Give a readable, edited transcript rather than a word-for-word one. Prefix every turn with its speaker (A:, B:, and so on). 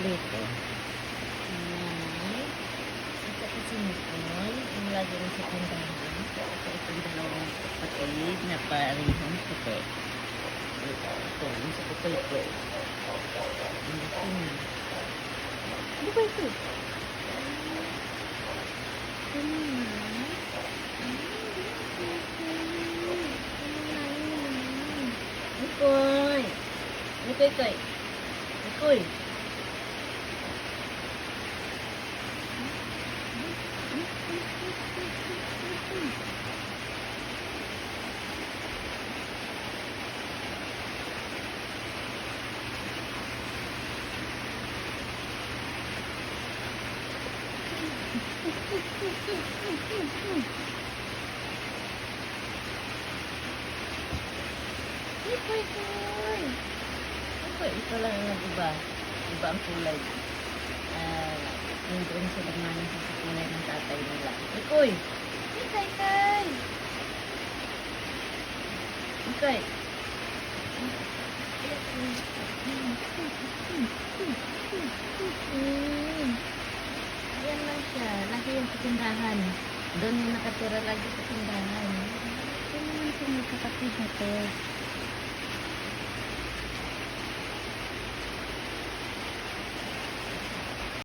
A: prito. Ayan. Ito kasi Nicole, yung lagi rin sa tindahan. Ito itong dalawang kapatid na parehong puti. Ito, yung sa putol ko. Ang laki na. Ano ba ito? Ano na? Nikoy! Nikoy! Nikoy! Nikoy! Nikoy! Ito lang yung iba. Iba ang kulay. Yung doon sa nagmanang sa kulay ng tatay nila. Nikoy! Nikoy! Nikoy! Ayan lang siya. Lagi yung sa tindahan. Doon yung nakatira lagi sa tindahan. Ito naman itong magkakapit na to.